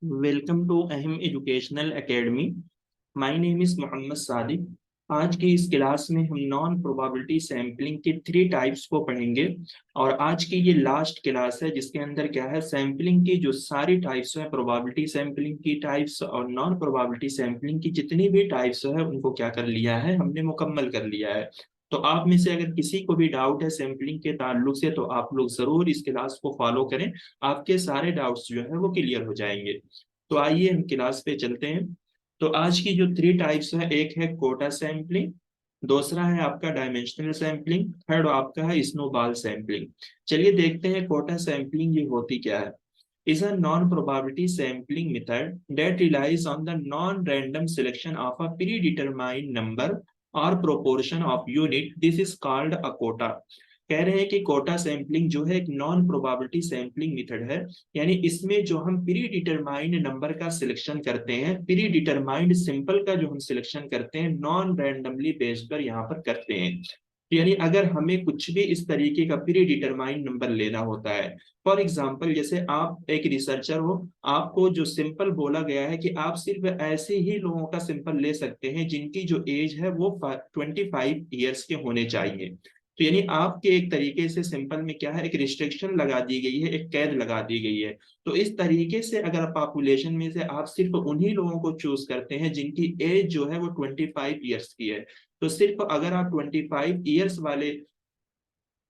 Welcome to Aham educational academy. My name is Mohammad Sadiq. आज की इस क्लास में हम नॉन प्रोबेबिलिटी सैम्पलिंग के 3 टाइप्स को पढ़ेंगे। और आज की ये लास्ट क्लास है जिसके अंदर क्या है, सैम्पलिंग की जो सारी टाइप्स है, प्रोबेबिलिटी सैम्पलिंग की टाइप्स और नॉन प्रोबेबिलिटी सैम्पलिंग की जितनी भी टाइप्स है उनको क्या कर लिया है, हमने मुकम्मल कर लिया है। तो आप में से अगर किसी को भी डाउट है सैम्पलिंग के ताल्लुक से तो आप लोग जरूर इस क्लास को फॉलो करें। आपके सारे डाउट्स जो है वो क्लियर हो जाएंगे। तो आइए हम क्लास पे चलते हैं। तो आज की जो 3 टाइप्स है, एक है कोटा सैम्पलिंग, दूसरा है आपका डायमेंशनल सैम्पलिंग, थर्ड आपका है स्नोबॉल सैम्पलिंग। चलिए देखते हैं कोटा सैम्पलिंग ये होती क्या है। is a non-probability sampling method that relies on the non-random selection of a predetermined number or proportion of unit. This is called a quota। कह रहे हैं कि कोटा सैम्पलिंग जो है एक नॉन प्रोबेबिलिटी सैम्पलिंग मेथड है। यानी इसमें जो हम प्री डिटरमाइंड नंबर का सिलेक्शन करते हैं, प्री डिटरमाइंड सिंपल का जो हम सिलेक्शन करते हैं, नॉन रैंडमली बेस्ड पर यहाँ पर करते हैं। यानी अगर हमें कुछ भी इस तरीके का प्री डिटरमाइंड नंबर लेना होता है, फॉर एग्जाम्पल जैसे आप एक रिसर्चर हो, आपको जो सिंपल बोला गया है कि आप सिर्फ ऐसे ही लोगों का सिंपल ले सकते हैं जिनकी जो एज है वो 25 ईयर्स के होने चाहिए। तो यानी आपके एक तरीके से सिंपल में क्या है, एक रिस्ट्रिक्शन लगा दी गई है, एक कैद लगा दी गई है। तो इस तरीके से अगर पॉपुलेशन में से आप सिर्फ उन्हीं लोगों को चूज करते हैं जिनकी एज जो है वो 25 ईयर्स की है, तो सिर्फ अगर आप 25 ईयर्स वाले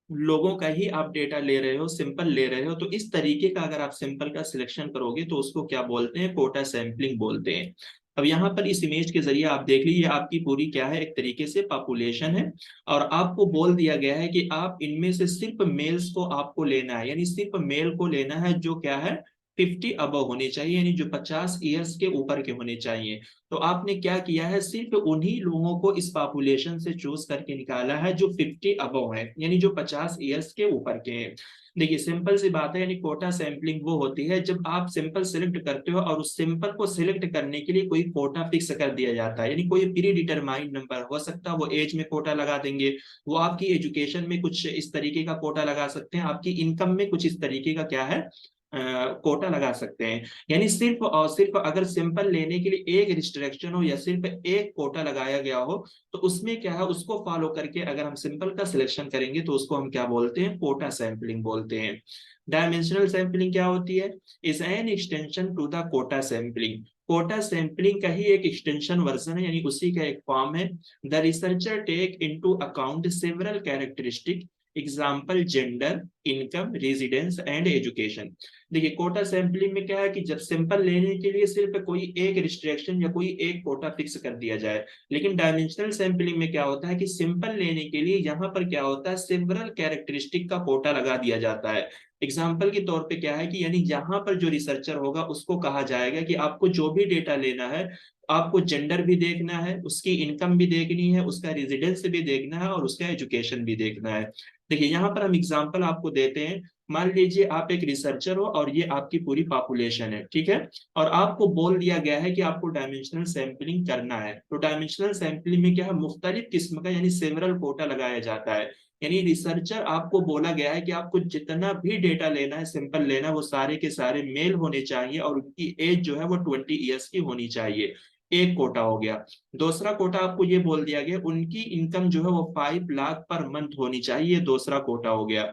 लोगों का ही आप डेटा ले रहे हो, सिंपल ले रहे हो, तो इस तरीके का अगर आप सिंपल का सिलेक्शन करोगे तो उसको क्या बोलते हैं, कोटा सैंपलिंग बोलते हैं। अब यहाँ पर इस इमेज के जरिए आप देख लीजिए, आपकी पूरी क्या है, एक तरीके से पॉपुलेशन है। और आपको बोल दिया गया है कि आप इनमें से सिर्फ मेल्स को आपको लेना है, यानी सिर्फ मेल को लेना है जो क्या है 50 अबव होने चाहिए, यानी जो 50 ईयर्स के ऊपर के होने चाहिए। तो आपने क्या किया है, सिर्फ उन्हीं लोगों को इस पॉपुलेशन से चूज करके निकाला है जो 50 अबव है, यानी जो 50 ईयर्स के ऊपर के हैं। देखिए सिंपल सी बात है, यानी कोटा सैंपलिंग वो होती है जब आप सिंपल सिलेक्ट करते हो और उस सिंपल को सिलेक्ट करने के लिए कोई कोटा फिक्स कर दिया जाता है। यानी कोई प्री डिटरमाइंड नंबर हो सकता है, वो एज में कोटा लगा देंगे, वो आपकी एजुकेशन में कुछ इस तरीके का कोटा लगा सकते हैं, आपकी इनकम में कुछ इस तरीके का क्या है, कोटा लगा सकते हैं। यानी सिर्फ और सिर्फ अगर सिंपल लेने के लिए एक रिस्ट्रिक्शन हो या सिर्फ एक कोटा लगाया गया हो, तो उसमें क्या है, उसको फॉलो करके अगर हम सिंपल का सिलेक्शन करेंगे तो उसको हम क्या बोलते हैं, कोटा सैंपलिंग बोलते हैं। डायमेंशनल सैंपलिंग क्या होती है, is an extension to the quota sampling. Quota sampling का ही एक एक्सटेंशन वर्जन है, यानी उसी का एक फॉर्म है। The researcher take into account several characteristic, example gender, income, residence and education. देखिए कोटा सैंपलिंग में क्या है कि जब सिंपल लेने के लिए सिर्फ कोई एक रिस्ट्रिक्शन या कोई एक कोटा फिक्स कर दिया जाए, लेकिन डायमेंशनल सैंपलिंग में क्या होता है कि सिंपल लेने के लिए यहाँ पर क्या होता है, सेवरल कैरेक्टरिस्टिक का कोटा लगा दिया जाता है। एग्जाम्पल के तौर पे क्या है कि यानी यहाँ पर जो रिसर्चर होगा उसको कहा जाएगा कि आपको जो भी डेटा लेना है, आपको जेंडर भी देखना है, उसकी इनकम भी देखनी है, उसका रेजिडेंस भी देखना है और उसका एजुकेशन भी देखना है। देखिए यहाँ पर हम एग्जाम्पल आपको देते हैं। मान लीजिए आप एक रिसर्चर हो और ये आपकी पूरी पॉपुलेशन है, ठीक है। और आपको बोल दिया गया है कि आपको डायमेंशनल सैंपलिंग करना है। तो डायमेंशनल सैंपलिंग में क्या है, मुख्तलिफ किस्म का यानी सेवरल कोटा लगाया जाता है। यानी रिसर्चर आपको बोला गया है कि आपको जितना भी डेटा लेना है, सिंपल लेना है, वो सारे के सारे मेल होने चाहिए और उनकी एज जो है वो 20 ईयर्स की होनी चाहिए। एक कोटा हो गया। दूसरा कोटा आपको ये बोल दिया गया उनकी इनकम जो है वो 5 लाख पर मंथ होनी चाहिए, दूसरा कोटा हो गया।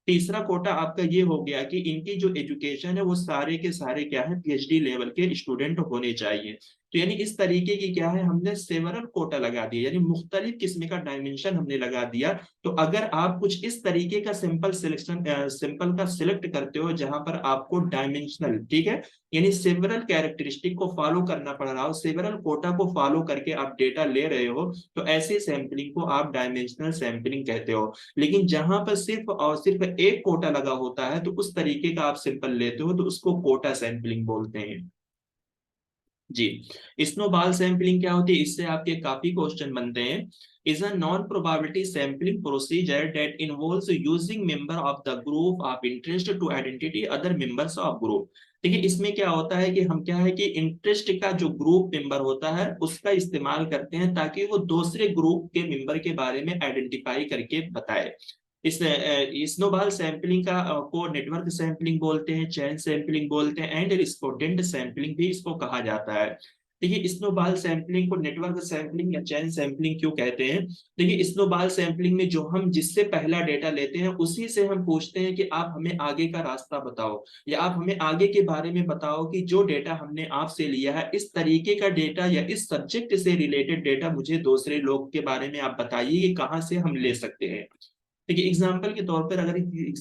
तीसरा कोटा आपका ये हो गया कि इनकी जो एजुकेशन है वो सारे के सारे क्या है, पीएचडी लेवल के स्टूडेंट होने चाहिए। तो यानी इस तरीके की क्या है, हमने सेवरल कोटा लगा दिया, यानी मुख्तलिफ किस्म का डायमेंशन हमने लगा दिया। तो अगर आप कुछ इस तरीके का सिंपल सिलेक्शन सिंपल का सिलेक्ट करते हो जहां पर आपको डायमेंशनल, ठीक है, यानी सेवरल कैरेक्टरिस्टिक को फॉलो करना पड़ रहा हो, सेवरल कोटा को फॉलो करके आप डेटा ले रहे हो, तो ऐसे सैंपलिंग को आप डायमेंशनल सैंपलिंग कहते हो। लेकिन जहां पर सिर्फ और सिर्फ एक कोटा लगा होता है तो उस तरीके का आप सिंपल लेते हो तो उसको कोटा सैंपलिंग बोलते हैं। जी। स्नोबॉल सैंपलिंग क्या होती है, इससे आपके काफी क्वेश्चन बनते हैं। Is a non probability sampling procedure that involves using member of the group of interest to identity other members of group. देखिए इसमें क्या होता है कि हम क्या है कि इंटरेस्ट का जो ग्रुप मेंबर होता है उसका इस्तेमाल करते हैं ताकि वो दूसरे ग्रुप के मेंबर के बारे में आइडेंटिफाई करके बताए। इस स्नोबॉल सैंपलिंग का को नेटवर्क सैंपलिंग बोलते हैं, चैन सैंपलिंग बोलते हैं, एंड रिस्पोंडेंट सैंपलिंग भी इसको कहा जाता है। देखिए स्नोबॉल सैंपलिंग को नेटवर्क सैंपलिंग या चैन सैंपलिंग क्यों कहते हैं? देखिए स्नोबॉल सैंपलिंग में जो हम जिससे पहला डेटा लेते हैं उसी से हम पूछते हैं कि आप हमें आगे का रास्ता बताओ, या आप हमें आगे के बारे में बताओ कि जो डेटा हमने आपसे लिया है इस तरीके का डेटा या इस सब्जेक्ट से रिलेटेड डेटा मुझे दूसरे लोग के बारे में आप बताइए कि कहाँ से हम ले सकते हैं। देखिए एग्जाम्पल के तौर पर अगर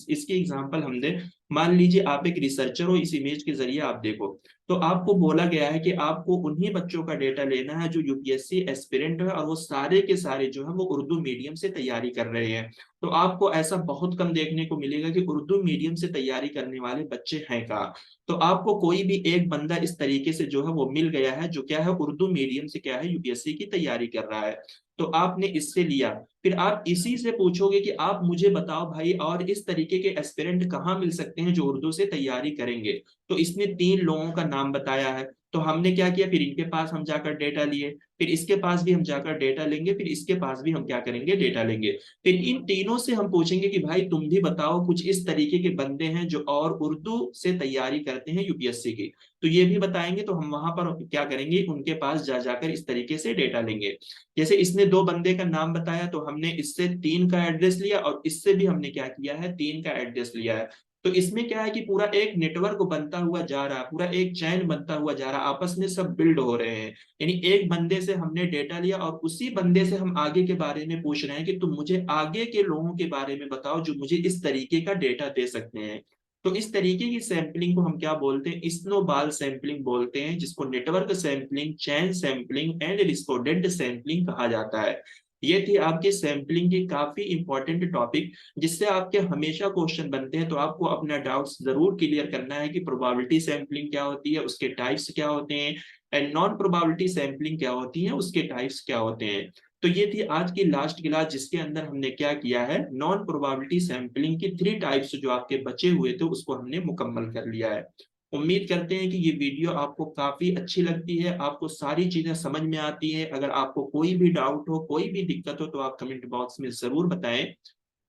इसकी एग्जाम्पल हम दें, मान लीजिए आप एक रिसर्चर हो, इस इमेज के जरिए आप देखो, तो आपको बोला गया है कि आपको उन्हीं बच्चों का डेटा लेना है जो यूपीएससी एस्पिरेंट है और वो सारे के सारे जो है वो उर्दू मीडियम से तैयारी कर रहे हैं। तो आपको ऐसा बहुत कम देखने को मिलेगा कि उर्दू मीडियम से तैयारी करने वाले बच्चे हैं कहाँ। तो आपको कोई भी एक बंदा इस तरीके से जो है वो मिल गया है जो क्या है उर्दू मीडियम से क्या है यूपीएससी की तैयारी कर रहा है। तो आपने इससे लिया, फिर आप इसी से पूछोगे कि आप मुझे बताओ भाई और इस तरीके के एस्पिरेंट कहाँ मिल सकते हैं जो उर्दू से तैयारी करेंगे। तो इसने 3 लोगों का नाम बताया है, तो हमने क्या किया, फिर इनके पास हम जाकर डेटा लिए, फिर इसके पास भी हम जाकर डेटा लेंगे, फिर इसके पास भी हम क्या करेंगे, डेटा लेंगे। फिर इन तीनों से हम पूछेंगे कि भाई तुम भी बताओ कुछ इस तरीके के बंदे हैं जो और उर्दू से तैयारी करते हैं यूपीएससी की। तो ये भी बताएंगे, तो हम वहां पर क्या करेंगे, उनके पास जा जाकर इस तरीके से डेटा लेंगे। जैसे इसने 2 बंदे का नाम बताया तो हमने इससे 3 का एड्रेस लिया, और इससे भी हमने क्या किया है, 3 का एड्रेस लिया है। तो इसमें क्या है कि पूरा एक नेटवर्क बनता हुआ जा रहा है, पूरा एक चैन बनता हुआ जा रहा है, आपस में सब बिल्ड हो रहे हैं। यानी एक बंदे से हमने डेटा लिया और उसी बंदे से हम आगे के बारे में पूछ रहे हैं कि तुम मुझे आगे के लोगों के बारे में बताओ जो मुझे इस तरीके का डेटा दे सकते हैं। तो इस तरीके की सैंपलिंग को हम क्या बोलते हैं, स्नोबॉल सैंपलिंग बोलते हैं, जिसको network sampling, chain sampling and respondent sampling कहा जाता है। ये थी आपकी सैंपलिंग की काफी इंपॉर्टेंट टॉपिक, जिससे आपके हमेशा क्वेश्चन बनते हैं। तो आपको अपना डाउट्स जरूर क्लियर करना है कि प्रोबेबिलिटी सैंपलिंग क्या होती है, उसके टाइप्स क्या होते हैं, एंड नॉन प्रोबेबिलिटी सैंपलिंग क्या होती है, उसके टाइप्स क्या होते हैं। तो ये थी आज की लास्ट क्लास, जिसके अंदर हमने क्या किया है, नॉन प्रोबेबिलिटी सैंपलिंग की 3 टाइप्स जो आपके बचे हुए थे उसको हमने मुकम्मल कर लिया है। उम्मीद करते हैं कि ये वीडियो आपको काफी अच्छी लगती है, आपको सारी चीजें समझ में आती है। अगर आपको कोई भी डाउट हो, कोई भी दिक्कत हो, तो आप कमेंट बॉक्स में जरूर बताएं।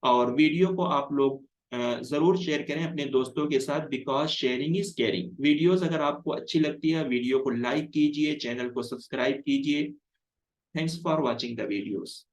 और वीडियो को आप लोग जरूर शेयर करें अपने दोस्तों के साथ, because sharing is caring. Videos अगर आपको अच्छी लगती है, वीडियो को लाइक कीजिए, चैनल को सब्सक्राइब कीजिए। Thanks for watching the videos.